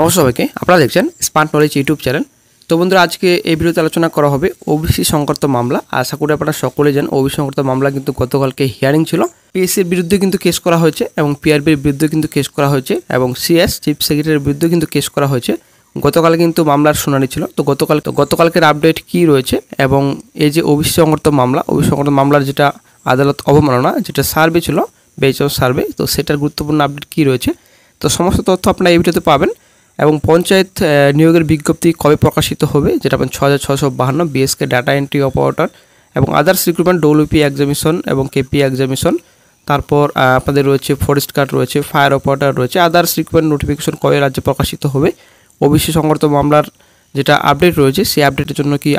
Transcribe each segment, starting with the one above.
নমস্কার সবাইকে, আপনারা দেখছেন স্মার্ট নলেজ ইউটিউব চ্যানেল। তো বন্ধুরা, আজকে এই ভিডিওতে আলোচনা করা হবে ওবিসি সংক্রান্ত মামলা। আশা করি আপনারা সকলে জানেন ওবিসি সংক্রান্ত মামলা কিন্তু গতকালকে হিয়ারিং ছিল। পিএসসির বিরুদ্ধে কিন্তু কেস করা হয়েছে এবং পিআরবির বিরুদ্ধে কিন্তু কেস করা হয়েছে এবং সিএস চিফ সেক্রেটারির বিরুদ্ধে কিন্তু কেস করা হয়েছে। গতকাল কিন্তু মামলার শুনানি ছিল। তো গতকালকের আপডেট কী রয়েছে এবং এই যে ওবিসি সংক্রান্ত মামলার যেটা আদালত অবমাননা, যেটা সার্ভে ছিল, বেঞ্চ সার্ভে, তো সেটার গুরুত্বপূর্ণ আপডেট কী রয়েছে, তো সমস্ত তথ্য আপনারা এই ভিডিওতে পাবেন। এবং পঞ্চায়েত নিয়োগের বিজ্ঞপ্তি কবে প্রকাশিত হবে, যেটা আপনার 6652 বিএসকে ডাটা এন্ট্রি অপারেটর এবং আদার্স রিক্রুটমেন্ট ডব্লিউপি এক্সামিনেশন এবং কেপি এক্সামিনেশন। তারপর আপনাদের রয়েছে ফরেস্ট গার্ড রয়েছে, ফায়ার অপারেটর রয়েছে, আদার্স রিক্রুটমেন্ট নোটিফিকেশন কবে রাজ্যে প্রকাশিত হবে। ওবিসি সংক্রান্ত মামলার যেটা আপডেট রয়েছে সেই আপডেটের জন্য কি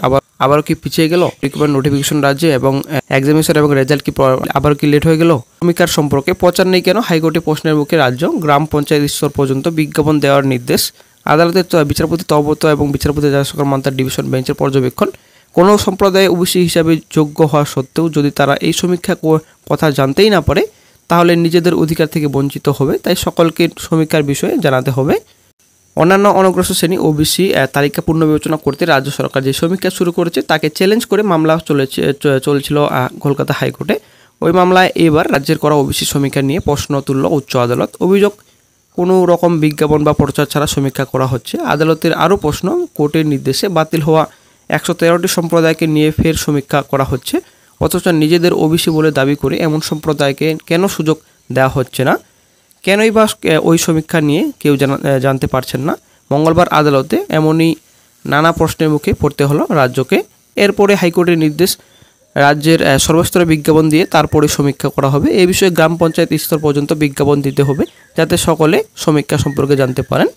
আবারও কি পিছিয়ে গেল রিক্রুটমেন্ট নোটিফিকেশন রাজ্যে, এবং এক্সামিনেশন এবং রেজাল্ট কি আবারও কি লেট হয়ে গেল। ভূমিকার সম্পর্কে প্রচার নেই কেন, হাইকোর্টে প্রশ্নের মুখে রাজ্য, গ্রাম পঞ্চায়েত স্তর পর্যন্ত বিজ্ঞাপন দেওয়ার নির্দেশ। আদালতের বিচারপতি তবত এবং বিচারপতি রাজশেখর মান্তার ডিভিশন বেঞ্চের পর্যবেক্ষণ, কোনো সম্প্রদায় ওবিসি হিসাবে যোগ্য হওয়া সত্ত্বেও যদি তারা এই সমীক্ষা কথা জানতেই না পারে তাহলে নিজেদের অধিকার থেকে বঞ্চিত হবে, তাই সকলকে সমীক্ষার বিষয়ে জানাতে হবে। অন্যান্য অনগ্রসর শ্রেণী ওবিসি তালিকা পুনর্বিবেচনা করতে রাজ্য সরকার যে সমীক্ষা শুরু করেছে তাকে চ্যালেঞ্জ করে মামলা চলছিল কলকাতা হাইকোর্টে। ওই মামলায় এবার রাজ্যের করা ওবিসি সমীক্ষা নিয়ে প্রশ্ন তুলল উচ্চ আদালত। অভিযোগ, কোনো রকম বিজ্ঞাপন বা প্রচার ছাড়া সমীক্ষা করা হচ্ছে। আদালতের আরও প্রশ্ন, কোর্টের নির্দেশে বাতিল হওয়া 113টি সম্প্রদায়কে নিয়ে ফের সমীক্ষা করা হচ্ছে, অথচ নিজেদের ওবিসি বলে দাবি করে এমন সম্প্রদায়কে কেন সুযোগ দেওয়া হচ্ছে না, কেনই বা ওই সমীক্ষা নিয়ে কেউ জানতে পারছেন না। মঙ্গলবার আদালতে এমনই নানা প্রশ্নের মুখে পড়তে হলো রাজ্যকে। এরপরে হাইকোর্টের নির্দেশ, রাজ্যের সর্বস্তরে বিজ্ঞাপন দিয়ে তারপরে সমীক্ষা করা হবে। এই বিষয়ে গ্রাম পঞ্চায়েত স্তর পর্যন্ত বিজ্ঞাপন দিতে হবে যাতে সকলে সমীক্ষা সম্পর্কে জানতে পারেন।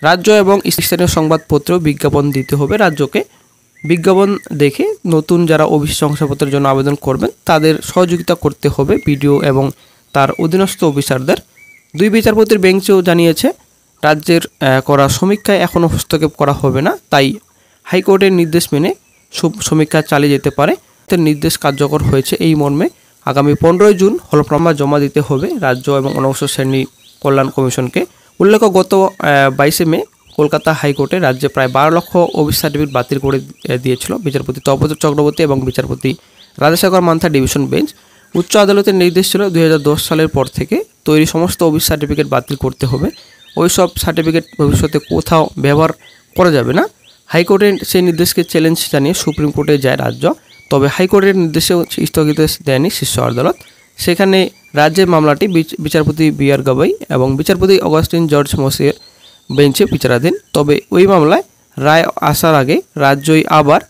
রাজ্য এবং স্থানীয় সংবাদপত্রেও বিজ্ঞাপন দিতে হবে রাজ্যকে। বিজ্ঞাপন দেখে নতুন যারা ওবিসি শংসাপত্রের জন্য আবেদন করবেন তাদের সহযোগিতা করতে হবে বিডিও এবং তার অধীনস্থ অফিসারদের। 2 বিচারপতির বেঞ্চও জানিয়েছে রাজ্যের করা সমীক্ষায় এখনও হস্তক্ষেপ করা হবে না, তাই হাইকোর্টের নির্দেশ মেনে সমীক্ষা চালিয়ে যেতে পারে। নির্দেশ কার্যকর হয়েছে এই মর্মে আগামী 15 জুন হলফনামা জমা দিতে হবে রাজ্য এবং অনগ্রসর শ্রেণী কল্যাণ কমিশনকে। উল্লেখ্য, গত 22 মে কলকাতা হাইকোর্টে রাজ্যে প্রায় 12 লক্ষ ওবিসি সার্টিফিকেট বাতিল করে দিয়েছিল বিচারপতি তপত চক্রবর্তী এবং বিচারপতি রাজশেখর মান্থার ডিভিশন বেঞ্চ। উচ্চ আদালতের নির্দেশ ছিল 2010 সালের পর থেকে তৈরি সমস্ত ওবিসি সার্টিফিকেট বাতিল করতে হবে। ওই সব সার্টিফিকেট ভবিষ্যতে কোথাও ব্যবহার করা যাবে না। হাইকোর্টের সেই নির্দেশকে চ্যালেঞ্জ জানিয়ে সুপ্রিম কোর্টে যায় রাজ্য, তবে হাইকোর্টের নির্দেশেও স্থগিতাদেশ দেয়নি শীর্ষ আদালত। সেখানে রাজ্যের মামলাটি বিচারপতি বি.আর. গবাই এবং বিচারপতি অগাস্টিন জর্জ মোসের বেঞ্চে বিচারাধীন। তবে ওই মামলায় রায় আসার আগে রাজ্যই আবার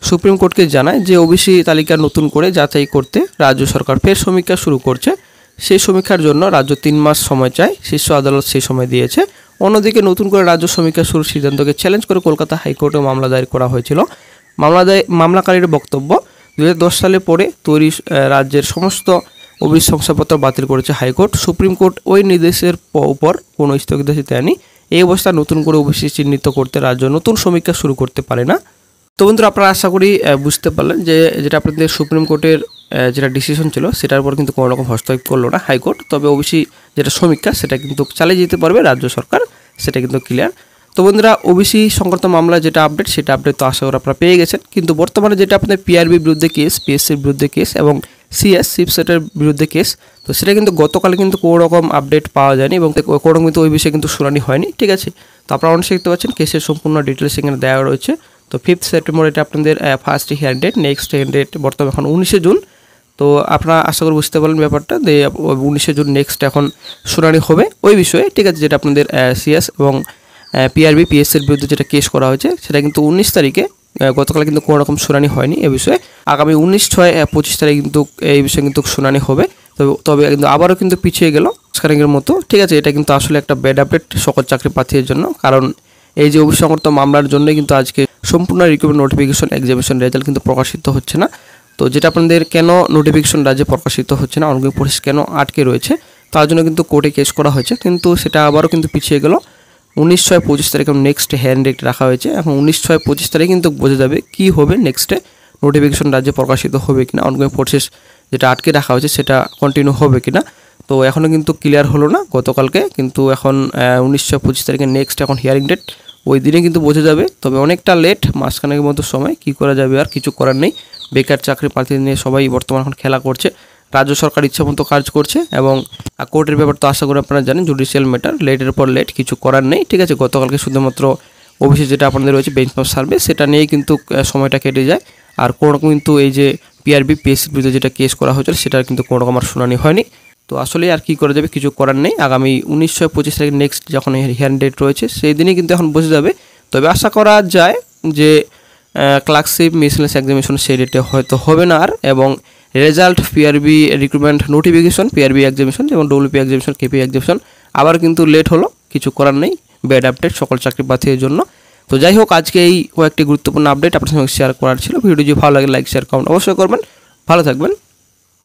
সুপ্রিম কোর্টকে জানায় যে ওবিসি তালিকা নতুন করে যাচাই করতে রাজ্য সরকার ফের সমীক্ষা শুরু করছে। সেই সমীক্ষার জন্য রাজ্য 3 মাস সময় চায়, শীর্ষ আদালত সেই সময় দিয়েছে। অন্যদিকে নতুন করে রাজ্য সমীক্ষা শুরুর সিদ্ধান্তকে চ্যালেঞ্জ করে কলকাতা হাইকোর্টে মামলা দায়ের করা হয়েছিল। মামলাকারীর বক্তব্য, 2010 সালে পরে তৈরি রাজ্যের সমস্ত ওবিসি শংসাপত্র বাতিল করেছে হাইকোর্ট। সুপ্রিম কোর্ট ওই নির্দেশের উপর কোনো স্থগিতাদেশ দেয়নি। এই অবস্থা নতুন করে ওবিসি চিহ্নিত করতে রাজ্য নতুন সমীক্ষা শুরু করতে পারে না। তো বন্ধুরা, আপনারা আশা করি বুঝতে পারলেন যে যেটা আপনাদের সুপ্রিম কোর্টের যেটা ডিসিশন ছিল সেটার উপর কিন্তু কোনো রকম হস্তক্ষেপ করলো না হাইকোর্ট। তবে ওবিসি যেটা সমীক্ষা সেটা কিন্তু চালিয়ে যেতে পারবে রাজ্য সরকার, সেটা কিন্তু ক্লিয়ার। তো বন্ধুরা, ওবিসি সংক্রান্ত মামলা যেটা আপডেট সেটা আপডেট তো আশা করি আপনারা পেয়ে গেছেন। কিন্তু বর্তমানে যেটা আপনাদের পিআরবির বিরুদ্ধে কেস, পিএসসির বিরুদ্ধে কেস এবং সিএস চিফ সেক্রেটারির বিরুদ্ধে কেস, তো সেটা কিন্তু গতকাল কিন্তু কোনো রকম আপডেট পাওয়া যায়নি এবং কোনো কিন্তু ওই বিষয়ে কিন্তু শুনানি হয়নি। ঠিক আছে, তো আপনারা অনেক দেখতে পাচ্ছেন কেসের সম্পূর্ণ ডিটেলস এখানে দেওয়া রয়েছে। তো 5 সেপ্টেম্বর এটা আপনাদের first hearing date, next hearing date বর্তমানে এখন 19 জুন। তো আপনারা আশা করি বুঝতে পারলেন ব্যাপারটা, যে 19 জুন নেক্সট এখন শুনানি হবে ওই বিষয়ে। ঠিক আছে, যেটা আপনাদের সিএস এবং পিআরবি পিএসসির বিরুদ্ধে যেটা কেস করা হয়েছে সেটা কিন্তু 19 তারিখে, গতকাল কিন্তু কোনো রকম শুনানি হয়নি এ বিষয়ে। আগামী 19/6/25 তারিখে কিন্তু এই বিষয়ে কিন্তু শুনানি হবে। তবে কিন্তু আবারও কিন্তু পিছিয়ে গেল স্কারিংয়ের মতো। ঠিক আছে, এটা কিন্তু আসলে একটা ব্যাড আপডেট সকল চাকরি প্রার্থীর জন্য, কারণ এই যে ওবিসি সংক্রান্ত মামলার জন্যই কিন্তু আজকে সম্পূর্ণ রিক্রুটমেন্ট নোটিফিকেশন এক্সামিনেশন রেজাল্ট কিন্তু প্রকাশিত হচ্ছে না। তো যেটা আপনাদের কেন নোটিফিকেশন রাজ্যে প্রকাশিত হচ্ছে না, অনগোয়িং প্রসেস কেন আটকে রয়েছে, তার জন্য কিন্তু কোর্টে কেস করা হয়েছে, কিন্তু সেটা আবারও কিন্তু পিছিয়ে গেল। 19/6/25 তারিখে নেক্সট হিয়ারিং ডেট রাখা হয়েছে। এখন 19/6/25 তারিখে কিন্তু বোঝা যাবে কী হবে, নেক্সটে নোটিফিকেশন রাজ্যে প্রকাশিত হবে কিনা, অনগোয়িং প্রসেস যেটা আটকে রাখা হয়েছে সেটা কন্টিনিউ হবে কিনা। তো এখনও কিন্তু ক্লিয়ার হলো না গতকালকে, কিন্তু এখন 1925 তারিখে নেক্সট এখন হিয়ারিং ডেট, ওই দিনে কিন্তু বোঝা যাবে। তবে অনেকটা লেট, মাসখানেকের মতো সময়, কি করা যাবে আর কিছু করার নেই। বেকার চাকরি প্রার্থী নিয়ে সবাই বর্তমান এখন খেলা করছে। রাজ্য সরকার ইচ্ছামতো কাজ করছে এবং কোর্টের ব্যাপার তো আশা করি আপনারা জানেন, জুডিশিয়াল ম্যাটার, লেটের পর লেট, কিছু করার নেই। ঠিক আছে, গতকালকে শুধুমাত্র ওবিসি যেটা আপনাদের রয়েছে বেঞ্চমার্ক সার্ভে, সেটা নিয়েই কিন্তু সময়টা কেটে যায়। আর কোনো রকম কিন্তু এই যে পিআরবি পিএসসির বিরুদ্ধে যেটা কেস করা হয়েছিল সেটার কিন্তু কোনো রকম আর শুনানি হয়নি। তো আসলে আর কি করা যাবে, কিছু করার নেই। আগামী 1925 তারিখ নেক্সট যখন হিয়ারিং ডেট রয়েছে সেই দিনই কিন্তু এখন বোঝা যাবে। তবে আশা করা যায় যে ক্লার্কশিপ মিসলেনিয়াস এক্সামিনেশন সেই ডেটে হয়তো হবে না আর, এবং result PRB recruitment notification, PRB examination যেমন ডব্লিউপি এক্সামিনেশন, কেপি এক্সামিনেশন আবার কিন্তু লেট হলো, কিছু করার নেই, ব্যাড আপডেট সকল চাকরি প্রার্থীদের জন্য। তো যাই হোক, আজকে এই কয়েকটি গুরুত্বপূর্ণ আপডেট আপনার সঙ্গে শেয়ার করার ছিল। ভিডিও যদি ভালো লাগে লাইক শেয়ার কমেন্ট অবশ্যই করবেন। ভালো থাকবেন।